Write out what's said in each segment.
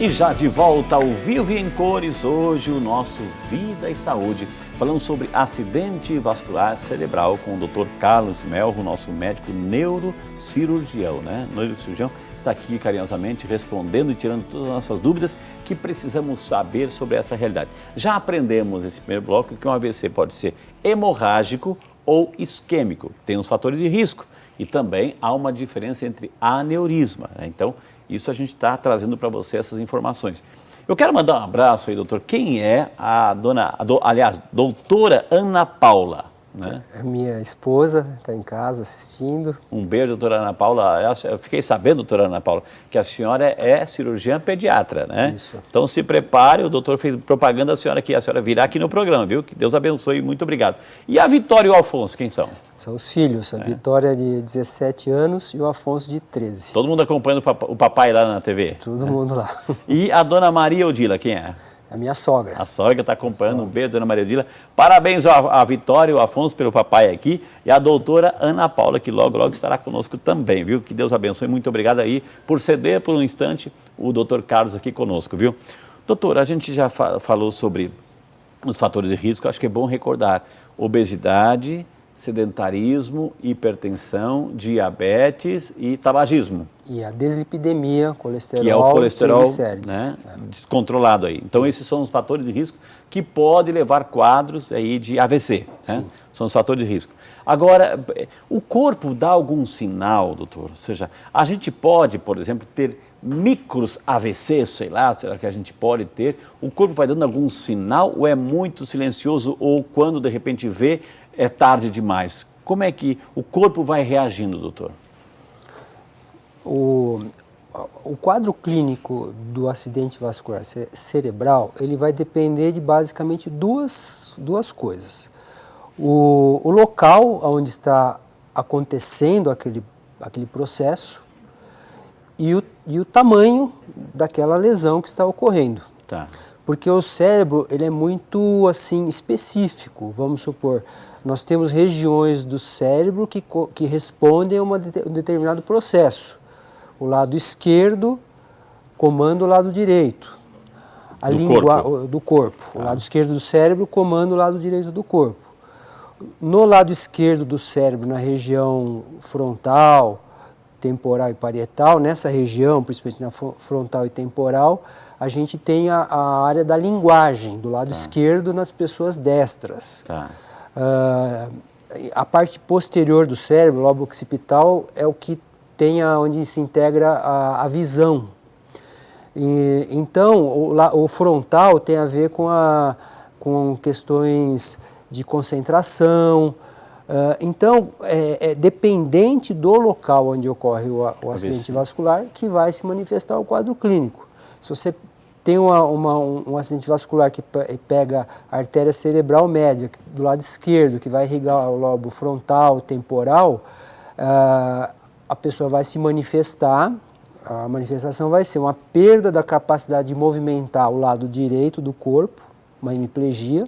E já de volta ao Vivo e em Cores, hoje o nosso Vida e Saúde, falando sobre acidente vascular cerebral com o Dr. Carlos Melro, nosso médico neurocirurgião, Neurocirurgião, está aqui carinhosamente respondendo e tirando todas as nossas dúvidas que precisamos saber sobre essa realidade. Já aprendemos nesse primeiro bloco que um AVC pode ser hemorrágico ou isquêmico, tem os fatores de risco e também há uma diferença entre aneurisma, Então, isso a gente está trazendo para você essas informações. Eu quero mandar um abraço aí, doutor. Quem é a doutora Ana Paula? É minha esposa, está em casa assistindo. Um beijo, doutora Ana Paula. Eu fiquei sabendo, doutora Ana Paula, que a senhora é cirurgiã pediatra, Isso. Então se prepare, o doutor fez propaganda da senhora aqui, a senhora virá aqui no programa, viu? Que Deus abençoe, muito obrigado. E a Vitória e o Alfonso, quem são? São os filhos, a Vitória de 17 anos e o Afonso de 13. Todo mundo acompanhando o papai lá na TV? Todo mundo lá. E a dona Maria Odila, quem é? A minha sogra. A sogra está acompanhando, um beijo, dona Maria Odila. Parabéns à Vitória e ao Afonso pelo papai aqui e a doutora Ana Paula, que logo, logo estará conosco também, viu? Que Deus abençoe, muito obrigado aí por ceder por um instante o doutor Carlos aqui conosco, viu? Doutor, a gente já falou sobre os fatores de risco, acho que é bom recordar: obesidade, sedentarismo, hipertensão, diabetes e tabagismo. E a deslipidemia, colesterol, que é o colesterol descontrolado aí. Então esses são os fatores de risco que podem levar quadros aí de AVC, São os fatores de risco. Agora, o corpo dá algum sinal, doutor? Ou seja, a gente pode, por exemplo, ter micros AVC, sei lá, será que a gente pode ter? O corpo vai dando algum sinal ou é muito silencioso ou quando de repente vê, é tarde demais? Como é que o corpo vai reagindo, doutor? O quadro clínico do acidente vascular cerebral, ele vai depender de basicamente duas coisas. O local onde está acontecendo aquele processo e o tamanho daquela lesão que está ocorrendo. Tá. Porque o cérebro, ele é muito assim específico, vamos supor. Nós temos regiões do cérebro que respondem a um determinado processo. O lado esquerdo comanda o lado direito. Do corpo. O lado esquerdo do cérebro comanda o lado direito do corpo. No lado esquerdo do cérebro, na região frontal, temporal e parietal, nessa região, principalmente na frontal e temporal, a gente tem a área da linguagem, do lado esquerdo nas pessoas destras. A parte posterior do cérebro, o lobo occipital, é o que tem onde se integra a visão. Então, o frontal tem a ver com questões de concentração. Então, é dependente do local onde ocorre o acidente vascular que vai se manifestar o quadro clínico. Se você tem um acidente vascular que pega a artéria cerebral média do lado esquerdo, que vai irrigar o lobo frontal, temporal, a pessoa vai se manifestar, a manifestação vai ser uma perda da capacidade de movimentar o lado direito do corpo, uma hemiplegia,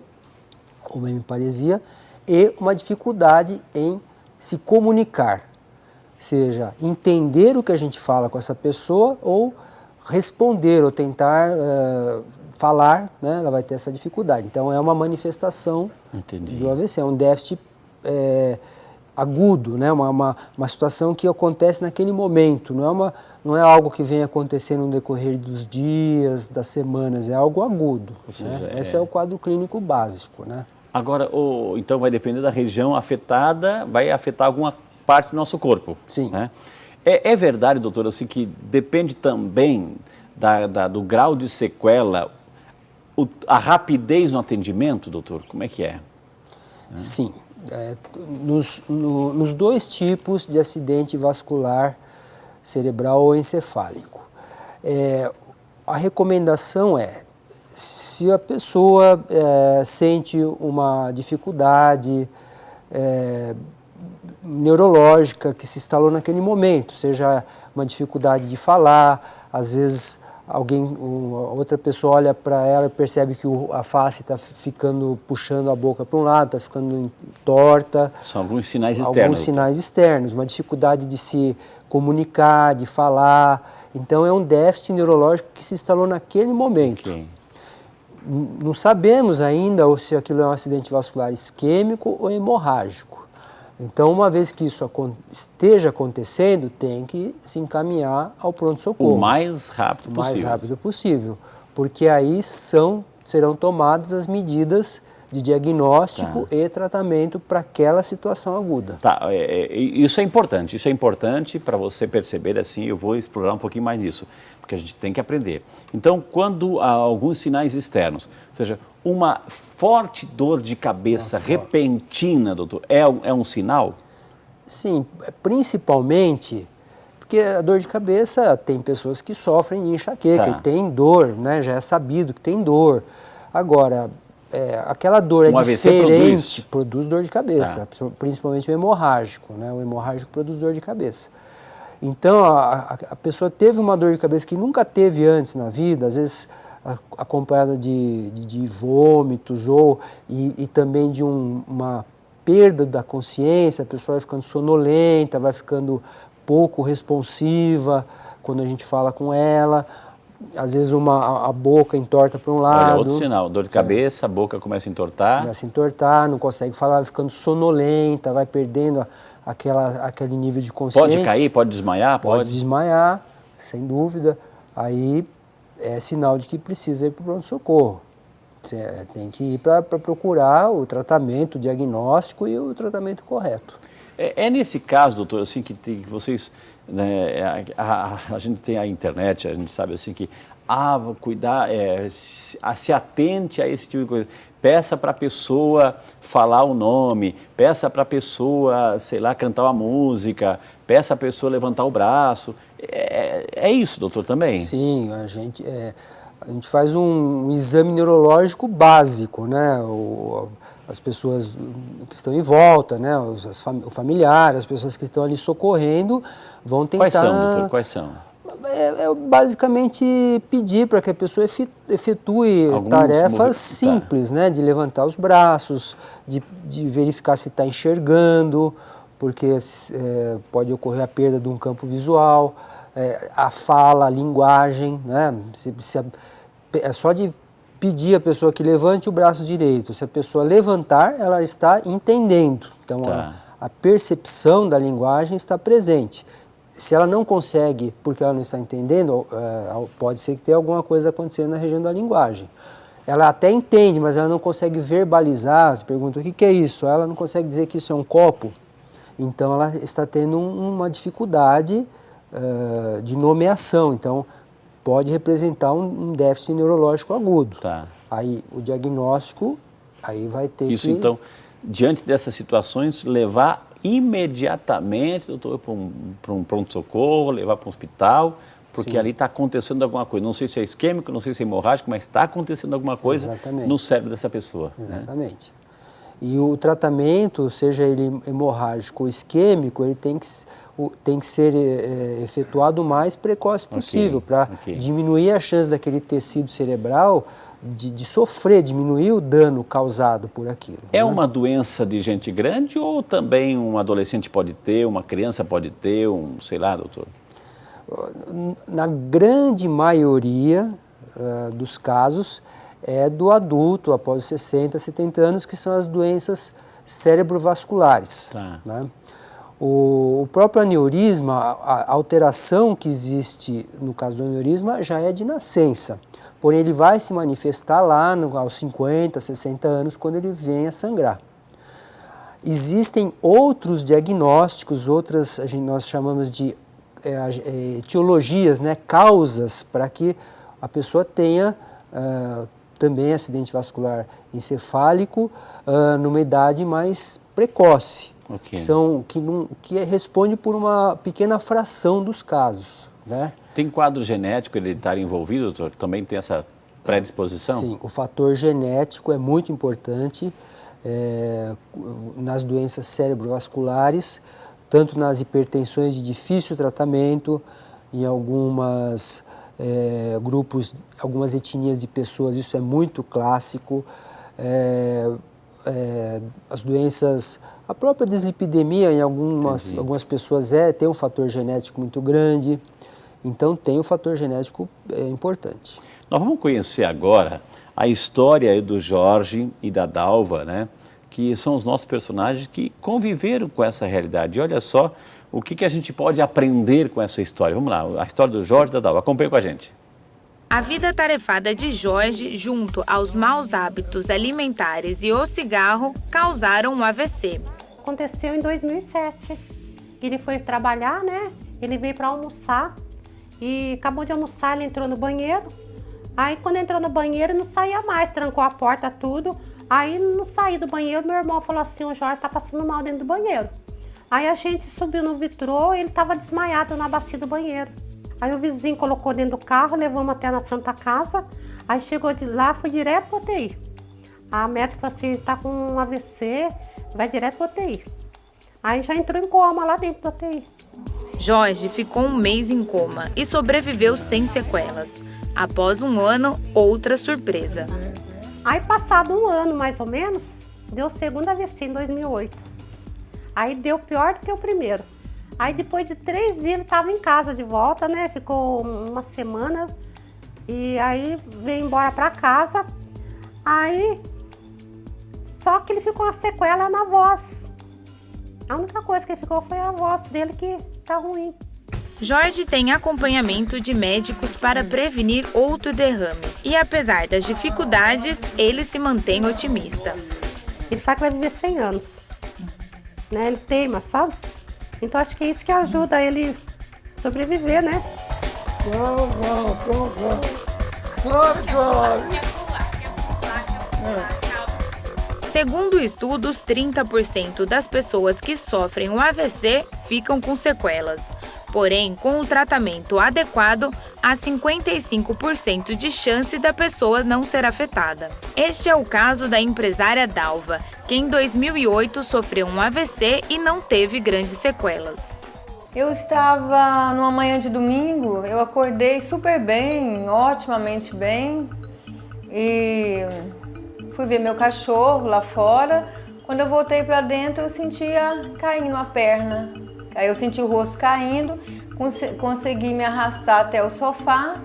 uma hemiparesia, e uma dificuldade em se comunicar, seja entender o que a gente fala com essa pessoa ou responder ou tentar falar, ela vai ter essa dificuldade. Então é uma manifestação do AVC, é um déficit agudo, uma situação que acontece naquele momento, não é algo que vem acontecendo no decorrer dos dias, das semanas, é algo agudo. Ou seja, esse é o quadro clínico básico. Agora, então vai depender da região afetada, vai afetar alguma parte do nosso corpo. Sim. É verdade, doutor, assim, que depende também do grau de sequela, a rapidez no atendimento, doutor? Como é que é? Sim. Nos dois tipos de acidente vascular cerebral ou encefálico. A recomendação se a pessoa sente uma dificuldade neurológica que se instalou naquele momento, seja uma dificuldade de falar, às vezes outra pessoa olha para ela e percebe que a face está ficando, puxando a boca para um lado, está ficando torta. São alguns sinais externos. Alguns sinais externos, uma dificuldade de se comunicar, de falar. Então é um déficit neurológico que se instalou naquele momento. Okay. Não sabemos ainda se aquilo é um acidente vascular isquêmico ou hemorrágico. Então, uma vez que isso esteja acontecendo, tem que se encaminhar ao pronto-socorro. O mais rápido possível. O mais rápido possível, porque aí serão tomadas as medidas de diagnóstico e tratamento para aquela situação aguda. Tá, isso é importante para você perceber assim, eu vou explorar um pouquinho mais nisso, porque a gente tem que aprender. Então, quando há alguns sinais externos, ou seja, uma forte dor de cabeça repentina, doutor, é um sinal? Sim, principalmente porque a dor de cabeça tem pessoas que sofrem de enxaqueca e tem dor, né? Já é sabido que tem dor. Agora, aquela dor um diferente, produz dor de cabeça, principalmente o hemorrágico, né? O hemorrágico produz dor de cabeça. Então, a pessoa teve uma dor de cabeça que nunca teve antes na vida, às vezes acompanhada de vômitos e também de uma perda da consciência, a pessoa vai ficando sonolenta, vai ficando pouco responsiva quando a gente fala com ela. Às vezes a boca entorta para um lado. Olha, outro sinal, dor de cabeça, a boca começa a entortar. Começa a entortar, não consegue falar, vai ficando sonolenta, vai perdendo aquele nível de consciência. Pode cair, pode desmaiar? Pode desmaiar, sem dúvida. Aí é sinal de que precisa ir para o pronto-socorro. Você tem que ir para procurar o tratamento, o diagnóstico e o tratamento correto. É nesse caso, doutor, assim, que vocês... Né, a gente tem a internet, a gente sabe assim que cuidar, se atente a esse tipo de coisa. Peça para a pessoa falar o nome, peça para a pessoa, sei lá, cantar uma música, peça a pessoa levantar o braço. É isso, doutor, também? Sim, a gente faz um exame neurológico básico, né? As pessoas que estão em volta, né? O familiar, as pessoas que estão ali socorrendo vão tentar... Quais são, doutor? Quais são? Basicamente pedir para que a pessoa efetue tarefas simples, né? De levantar os braços, de verificar se está enxergando, porque pode ocorrer a perda de um campo visual, a fala, a linguagem, né? É só de pedir a pessoa que levante o braço direito. Se a pessoa levantar, ela está entendendo. Então, a percepção da linguagem está presente. Se ela não consegue, porque ela não está entendendo, pode ser que tenha alguma coisa acontecendo na região da linguagem. Ela até entende, mas ela não consegue verbalizar. Você pergunta, o que é isso? Ela não consegue dizer que isso é um copo. Então, ela está tendo uma dificuldade de nomeação. Então, pode representar um déficit neurológico agudo. Aí, o diagnóstico, aí vai ter isso, então, diante dessas situações, levar imediatamente, doutor, para um pronto-socorro, levar para um hospital, porque ali está acontecendo alguma coisa. Não sei se é isquêmico, não sei se é hemorrágico, mas está acontecendo alguma coisa no cérebro dessa pessoa. Exatamente. Né? E o tratamento, seja ele hemorrágico ou isquêmico, ele tem que ser efetuado o mais precoce possível para diminuir a chance daquele tecido cerebral de sofrer, diminuir o dano causado por aquilo. É uma doença de gente grande ou também um adolescente pode ter, uma criança pode ter, sei lá, doutor? Na grande maioria dos casos é do adulto após 60, 70 anos, que são as doenças cerebrovasculares. Né? O próprio aneurisma, a alteração que existe no caso do aneurisma já é de nascença. Porém, ele vai se manifestar lá aos 50, 60 anos, quando ele vem a sangrar. Existem outros diagnósticos, nós chamamos de etiologias, né, causas, para que a pessoa tenha também acidente vascular encefálico numa idade mais precoce, que responde por uma pequena fração dos casos, né? Tem quadro genético hereditário envolvido, doutor, que também tem essa predisposição? Sim, o fator genético é muito importante nas doenças cerebrovasculares, tanto nas hipertensões de difícil tratamento, em algumas grupos, algumas etnias de pessoas, isso é muito clássico. As doenças, a própria dislipidemia em algumas pessoas tem um fator genético muito grande, então tem um fator genético importante. Nós vamos conhecer agora a história do Jorge e da Dalva, né? Que são os nossos personagens que conviveram com essa realidade. E olha só o que a gente pode aprender com essa história. Vamos lá, a história do Jorge e da Dalva. Acompanhe com a gente. A vida atarefada de Jorge, junto aos maus hábitos alimentares e o cigarro, causaram um AVC. Aconteceu em 2007. Ele foi trabalhar, né? Ele veio para almoçar e acabou de almoçar, ele entrou no banheiro. Aí quando entrou no banheiro não saía mais, trancou a porta, tudo. Aí não saí do banheiro, meu irmão falou assim, o Jorge tá passando mal dentro do banheiro. Aí a gente subiu no vitrô, ele estava desmaiado na bacia do banheiro. Aí o vizinho colocou dentro do carro, levamos até na Santa Casa. Aí chegou de lá, foi direto para UTI. A médica falou assim, tá com um AVC, vai direto para UTI. Aí já entrou em coma lá dentro da UTI. Jorge ficou um mês em coma e sobreviveu sem sequelas. Após um ano, outra surpresa. Aí passado um ano mais ou menos, deu o segundo AVC em 2008. Aí deu pior do que o primeiro. Aí depois de 3 dias ele estava em casa de volta, né? Ficou uma semana e aí veio embora para casa. Aí só que ele ficou uma sequela na voz. A única coisa que ficou foi a voz dele que tá ruim. Jorge tem acompanhamento de médicos para prevenir outro derrame. E apesar das dificuldades, ele se mantém otimista. Ele fala que vai viver 100 anos. Né? Ele teima, sabe? Então acho que é isso que ajuda ele a sobreviver, né? Segundo estudos, 30% das pessoas que sofrem um AVC ficam com sequelas. Porém, com o tratamento adequado, há 55% de chance da pessoa não ser afetada. Este é o caso da empresária Dalva, que em 2008 sofreu um AVC e não teve grandes sequelas. Eu estava numa manhã de domingo, eu acordei super bem, otimamente bem, e fui ver meu cachorro lá fora. Quando eu voltei para dentro, eu sentia caindo a perna. Aí eu senti o rosto caindo, consegui me arrastar até o sofá,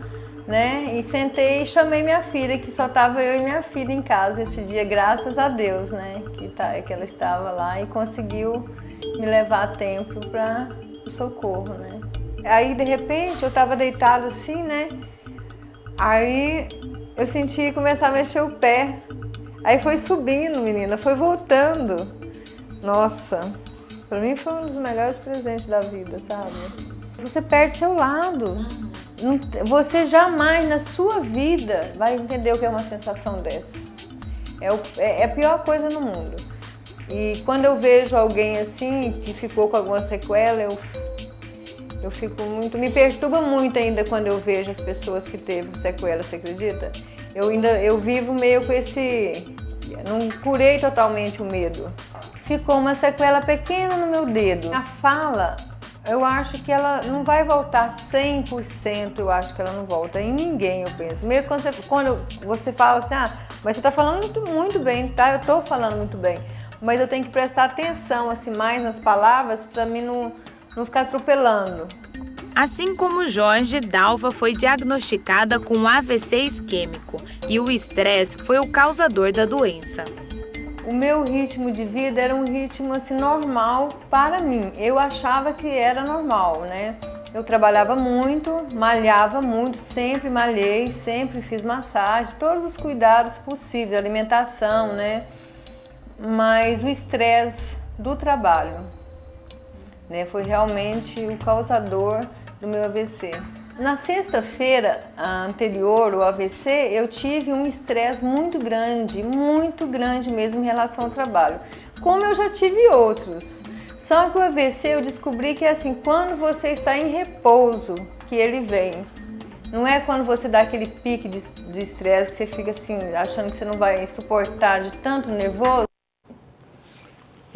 né? E sentei e chamei minha filha, que só estava eu e minha filha em casa esse dia, graças a Deus, né? Que ela estava lá e conseguiu me levar a tempo para o socorro, né? Aí, de repente, eu estava deitada assim, né? Aí eu senti começar a mexer o pé. Aí foi subindo, menina, foi voltando. Nossa, pra mim foi um dos melhores presentes da vida, sabe? Você perde seu lado. Você jamais na sua vida vai entender o que é uma sensação dessa. É a pior coisa no mundo. E quando eu vejo alguém assim, que ficou com alguma sequela, eu fico muito... Me perturba muito ainda quando eu vejo as pessoas que teve sequela, você acredita? Eu vivo meio com esse... Não curei totalmente o medo. Ficou uma sequela pequena no meu dedo. A fala, eu acho que ela não vai voltar 100%, eu acho que ela não volta em ninguém, eu penso. Mesmo quando você fala assim, mas você tá falando muito bem, tá? Eu tô falando muito bem. Mas eu tenho que prestar atenção assim, mais nas palavras para mim não ficar atropelando. Assim como Jorge, Dalva foi diagnosticada com AVC isquêmico e o estresse foi o causador da doença. O meu ritmo de vida era um ritmo assim, normal para mim. Eu achava que era normal, né? Eu trabalhava muito, malhava muito, sempre malhei, sempre fiz massagem, todos os cuidados possíveis, alimentação, né? Mas o estresse do trabalho, né, foi realmente o causador do meu AVC. Na sexta-feira anterior ao AVC, eu tive um estresse muito grande mesmo em relação ao trabalho, como eu já tive outros. Só que o AVC eu descobri que é assim, quando você está em repouso, que ele vem. Não é quando você dá aquele pique de estresse que você fica assim, achando que você não vai suportar de tanto nervoso.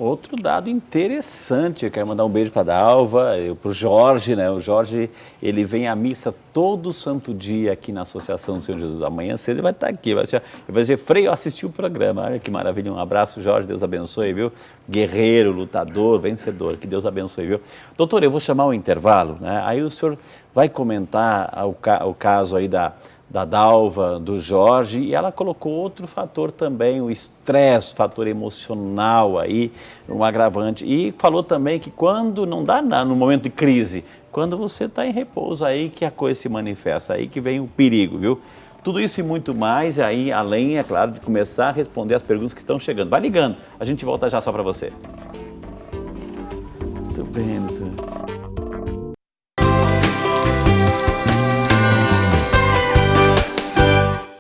Outro dado interessante, eu quero mandar um beijo para a Dalva, para o Jorge, né? O Jorge, ele vem à missa todo santo dia aqui na Associação do Senhor Jesus. Amanhã cedo ele vai estar aqui, ele vai dizer, Frei, eu assisti o programa. Olha que maravilha, um abraço, Jorge, Deus abençoe, viu? Guerreiro, lutador, vencedor, que Deus abençoe, viu? Doutor, eu vou chamar o intervalo, né? Aí o senhor vai comentar o caso aí da Dalva, do Jorge, e ela colocou outro fator também, o estresse, fator emocional aí, um agravante. E falou também que quando não dá nada, no momento de crise, quando você está em repouso aí que a coisa se manifesta, aí que vem o perigo, viu? Tudo isso e muito mais, aí além, é claro, de começar a responder as perguntas que estão chegando. Vai ligando, a gente volta já só para você. Muito bem, doutor.